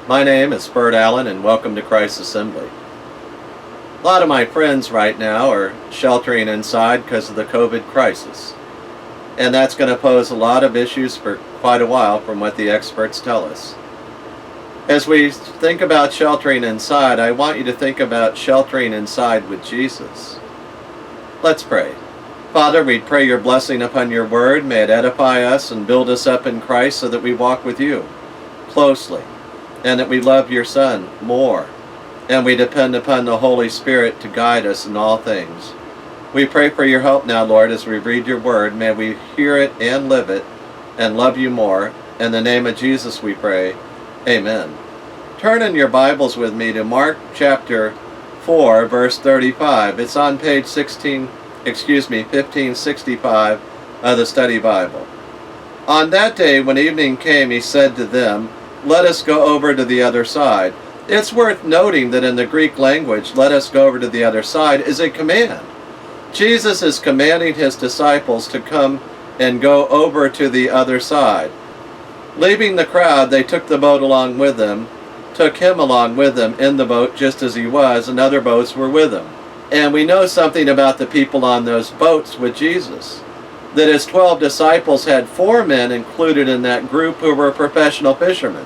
My name is Bert Allen, and welcome to Christ Assembly. A lot of my friends right now are sheltering inside because of the COVID crisis, and that's going to pose a lot of issues for quite a while from what the experts tell us. As we think about sheltering inside, I want you to think about sheltering inside with Jesus. Let's pray. Father, we pray your blessing upon your word. May it edify us and build us up in Christ so that we walk with you closely and that we love your Son more, and we depend upon the Holy Spirit to guide us in all things. We pray for your help now, Lord, as we read your word. May we hear it and live it and love you more. In the name of Jesus we pray. Amen. Turn in your Bibles with me to Mark chapter 4, verse 35. It's on page 1565 of the Study Bible. On that day, when evening came, he said to them, "Let us go over to the other side." It's worth noting that in the Greek language, "let us go over to the other side" is a command. Jesus is commanding his disciples to come and go over to the other side. Leaving the crowd, they took the boat along with them, took him along with them in the boat just as he was, and other boats were with him. And we know something about the people on those boats with Jesus, that his 12 disciples had 4 men included in that group who were professional fishermen.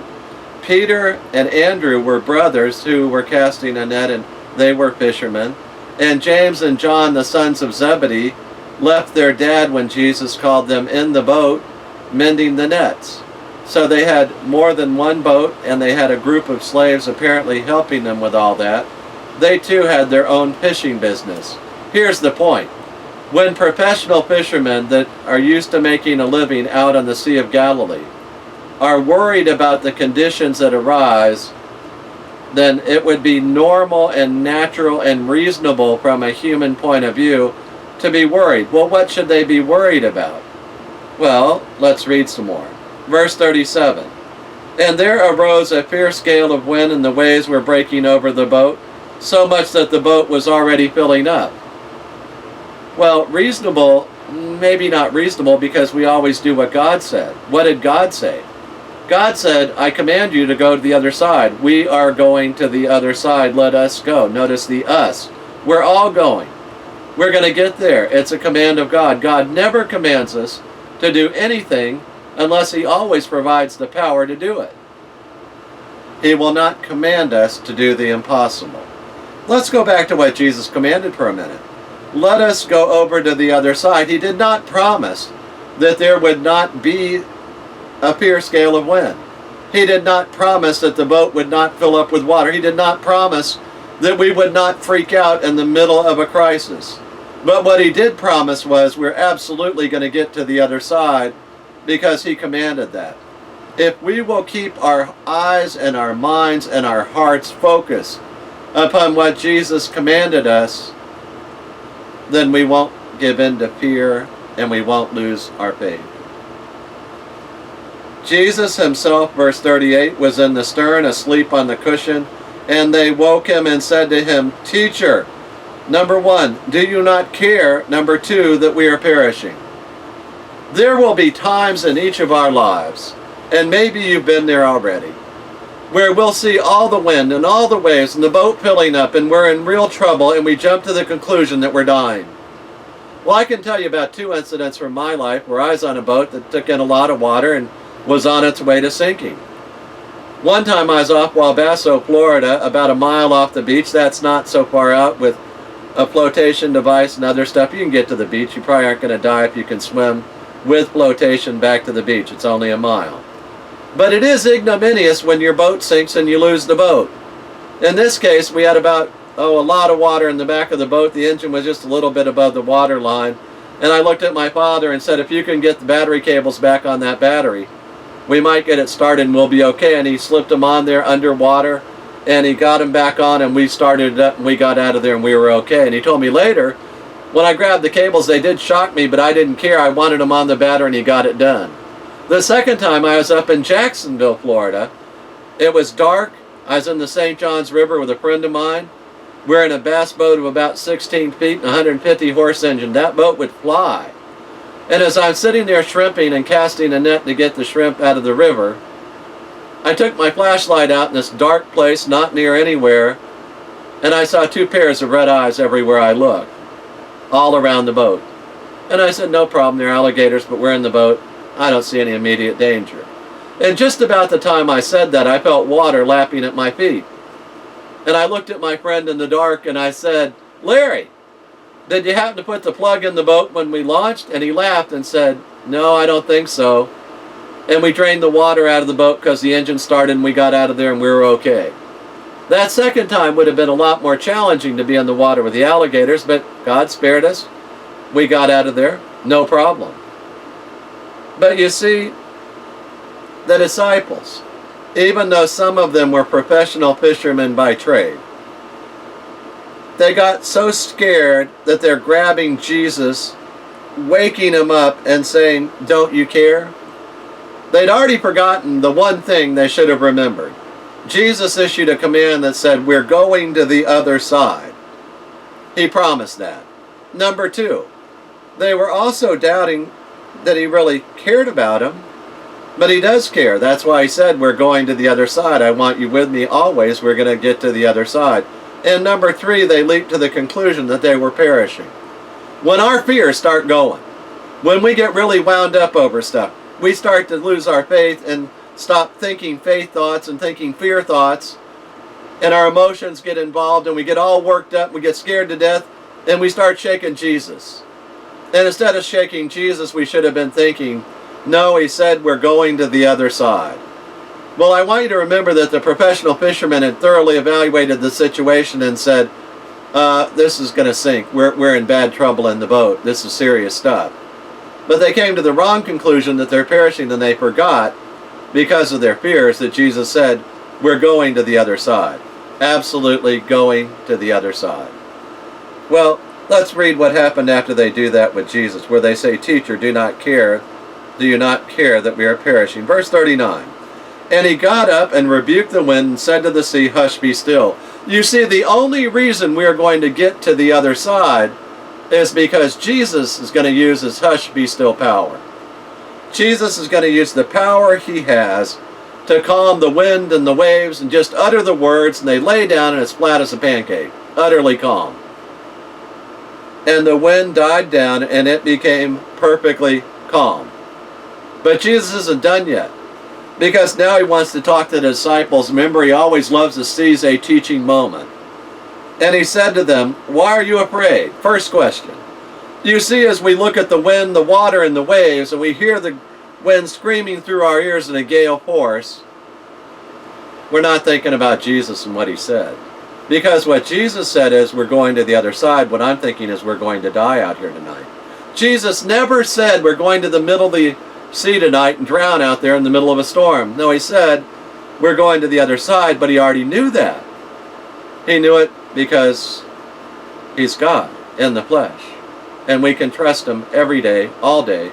Peter and Andrew were brothers who were casting a net, and they were fishermen. And James and John, the sons of Zebedee, left their dad when Jesus called them in the boat, mending the nets. So they had more than one boat, and they had a group of slaves apparently helping them with all that. They too had their own fishing business. Here's the point. When professional fishermen that are used to making a living out on the Sea of Galilee are worried about the conditions that arise, then it would be normal and natural and reasonable from a human point of view to be worried. Well, what should they be worried about? Well, let's read some more. Verse 37. And there arose a fierce gale of wind, and the waves were breaking over the boat, so much that the boat was already filling up. Well, reasonable, maybe not reasonable, because we always do what God said. What did God say? God said, "I command you to go to the other side." We are going to the other side. Let us go. Notice the us. We're all going. We're going to get there. It's a command of God. God never commands us to do anything unless he always provides the power to do it. He will not command us to do the impossible. Let's go back to what Jesus commanded for a minute. Let us go over to the other side. He did not promise that there would not be a fierce gale of wind. He did not promise that the boat would not fill up with water. He did not promise that we would not freak out in the middle of a crisis. But what he did promise was we're absolutely going to get to the other side, because he commanded that. If we will keep our eyes and our minds and our hearts focused upon what Jesus commanded us, then we won't give in to fear and we won't lose our faith. Jesus himself, verse 38, was in the stern, asleep on the cushion, and they woke him and said to him, "Teacher, number 1, do you not care? Number 2, that we are perishing?" There will be times in each of our lives, and maybe you've been there already, where we'll see all the wind and all the waves and the boat filling up, and we're in real trouble, and we jump to the conclusion that we're dying. Well, I can tell you about 2 incidents from my life where I was on a boat that took in a lot of water and was on its way to sinking. One time I was off Walbasso, Florida, about a mile off the beach. That's not so far out. With a flotation device and other stuff, you can get to the beach. You probably aren't going to die if you can swim with flotation back to the beach. It's only a mile. But it is ignominious when your boat sinks and you lose the boat. In this case, we had about, a lot of water in the back of the boat. The engine was just a little bit above the water line. And I looked at my father and said, "If you can get the battery cables back on that battery, we might get it started and we'll be okay." And he slipped them on there underwater, and he got them back on, and we started it up, and we got out of there, and we were okay. And he told me later, when I grabbed the cables, they did shock me, but I didn't care. I wanted them on the battery, and he got it done. The second time I was up in Jacksonville, Florida. It was dark. I was in the St. Johns River with a friend of mine. We're in a bass boat of about 16 feet and 150 horse engine. That boat would fly. And as I'm sitting there shrimping and casting a net to get the shrimp out of the river, I took my flashlight out in this dark place, not near anywhere, and I saw 2 pairs of red eyes everywhere I looked, all around the boat. And I said, no problem, they're alligators, but we're in the boat. I don't see any immediate danger. And just about the time I said that, I felt water lapping at my feet. And I looked at my friend in the dark and I said, Larry, did you happen to put the plug in the boat when we launched? And he laughed and said, no, I don't think so. And we drained the water out of the boat because the engine started and we got out of there and we were okay. That second time would have been a lot more challenging to be in the water with the alligators, but God spared us. We got out of there, no problem. But you see, the disciples, even though some of them were professional fishermen by trade, they got so scared that they're grabbing Jesus, waking him up and saying, don't you care? They'd already forgotten the one thing they should have remembered. Jesus issued a command that said, we're going to the other side. He promised that. Number 2, they were also doubting that he really cared about them. But he does care. That's why he said, we're going to the other side. I want you with me always. We're going to get to the other side. And number 3, they leaped to the conclusion that they were perishing. When our fears start going, when we get really wound up over stuff, we start to lose our faith and stop thinking faith thoughts and thinking fear thoughts, and our emotions get involved and we get all worked up, we get scared to death, and we start shaking Jesus. And instead of shaking Jesus, we should have been thinking, no, he said we're going to the other side. Well, I want you to remember that the professional fishermen had thoroughly evaluated the situation and said, this is going to sink. We're in bad trouble in the boat. This is serious stuff. But they came to the wrong conclusion that they're perishing, and they forgot, because of their fears, that Jesus said, we're going to the other side. Absolutely going to the other side. Well, let's read what happened after they do that with Jesus, where they say, teacher, do you not care that we are perishing? Verse 39. And he got up and rebuked the wind and said to the sea, hush, be still. You see, the only reason we are going to get to the other side is because Jesus is going to use his hush, be still power. Jesus is going to use the power he has to calm the wind and the waves and just utter the words, and they lay down and it's flat as a pancake, utterly calm. And the wind died down and it became perfectly calm. But Jesus isn't done yet, because now he wants to talk to the disciples. Remember, he always loves to seize a teaching moment. And he said to them, why are you afraid? First question. You see, as we look at the wind, the water, and the waves, and we hear the wind screaming through our ears in a gale force, we're not thinking about Jesus and what he said. Because what Jesus said is, we're going to the other side. What I'm thinking is, we're going to die out here tonight. Jesus never said, we're going to the middle of the sea tonight and drown out there in the middle of a storm. No, he said, we're going to the other side, but he already knew that. He knew it because he's God in the flesh. And we can trust him every day, all day,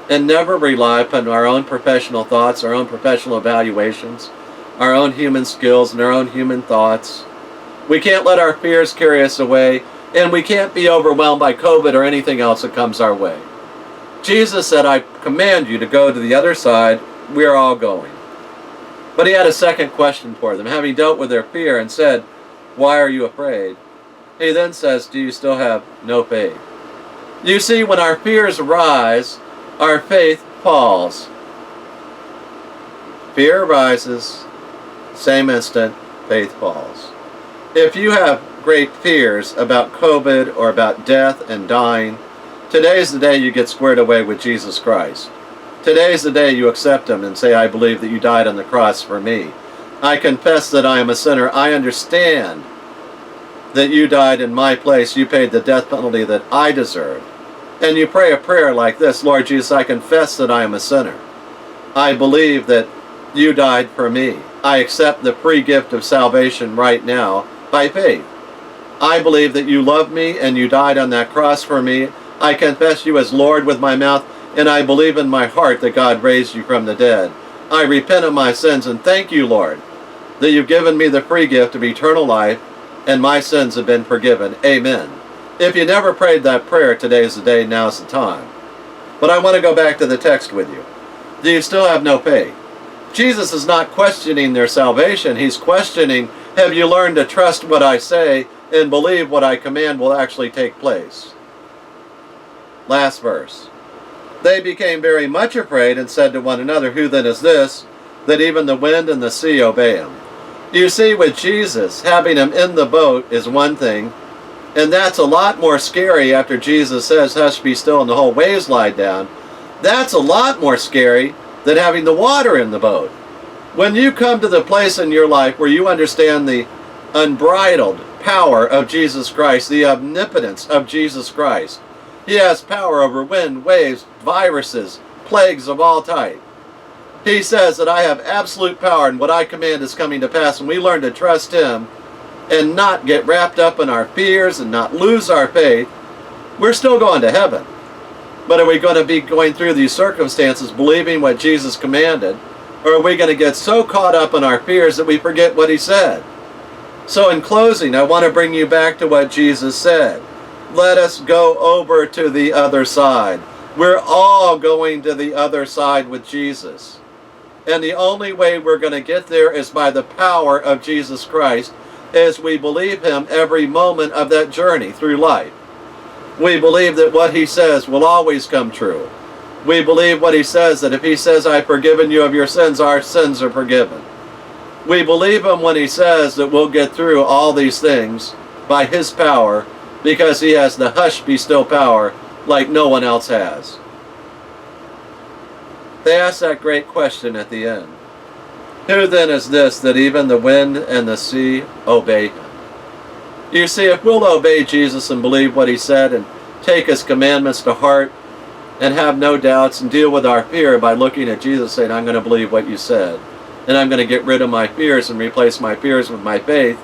and never rely upon our own professional thoughts, our own professional evaluations, our own human skills, and our own human thoughts. We can't let our fears carry us away, and we can't be overwhelmed by COVID or anything else that comes our way. Jesus said, I command you to go to the other side. We are all going. But he had a second question for them. Having dealt with their fear and said, why are you afraid? He then says, do you still have no faith? You see, when our fears rise, our faith falls. Fear rises, same instant, faith falls. If you have great fears about COVID or about death and dying, today's the day you get squared away with Jesus Christ. Today's the day you accept him and say, I believe that you died on the cross for me. I confess that I am a sinner. I understand that you died in my place. You paid the death penalty that I deserved. And you pray a prayer like this, Lord Jesus, I confess that I am a sinner. I believe that you died for me. I accept the free gift of salvation right now by faith. I believe that you love me and you died on that cross for me. I confess you as Lord with my mouth, and I believe in my heart that God raised you from the dead. I repent of my sins, and thank you, Lord, that you've given me the free gift of eternal life, and my sins have been forgiven. Amen. If you never prayed that prayer, today is the day, now's the time. But I want to go back to the text with you. Do you still have no faith? Jesus is not questioning their salvation. He's questioning, have you learned to trust what I say and believe what I command will actually take place? Last verse. They became very much afraid and said to one another, who then is this, that even the wind and the sea obey him? You see, with Jesus, having him in the boat is one thing, and that's a lot more scary after Jesus says, hush, be still, and the whole waves lie down. That's a lot more scary than having the water in the boat. When you come to the place in your life where you understand the unbridled power of Jesus Christ, the omnipotence of Jesus Christ, he has power over wind, waves, viruses, plagues of all type. He says that I have absolute power and what I command is coming to pass, and we learn to trust him and not get wrapped up in our fears and not lose our faith. We're still going to heaven. But are we going to be going through these circumstances believing what Jesus commanded? Or are we going to get so caught up in our fears that we forget what he said? So in closing, I want to bring you back to what Jesus said. Let us go over to the other side. We're all going to the other side with Jesus. And the only way we're going to get there is by the power of Jesus Christ, as we believe him every moment of that journey through life. We believe that what he says will always come true. We believe what he says, that if he says, I've forgiven you of your sins, our sins are forgiven. We believe him when he says that we'll get through all these things by his power, because he has the hush, be still power like no one else has. They ask that great question at the end. Who then is this that even the wind and the sea obey him? You see, if we'll obey Jesus and believe what he said and take his commandments to heart and have no doubts and deal with our fear by looking at Jesus saying, I'm going to believe what you said, and I'm going to get rid of my fears and replace my fears with my faith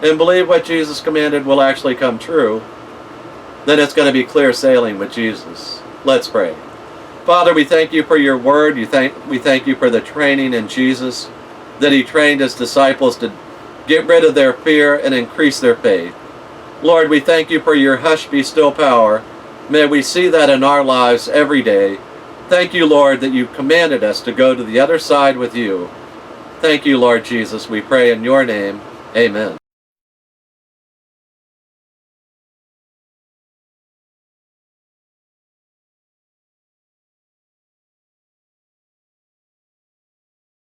and believe what Jesus commanded will actually come true, then it's going to be clear sailing with Jesus. Let's pray. Father, we thank you for your word. We thank you for the training in Jesus, that he trained his disciples to get rid of their fear and increase their faith. Lord, we thank you for your hush, be still power. May we see that in our lives every day. Thank you, Lord, that you commanded us to go to the other side with you. Thank you, Lord Jesus. We pray in your name. Amen.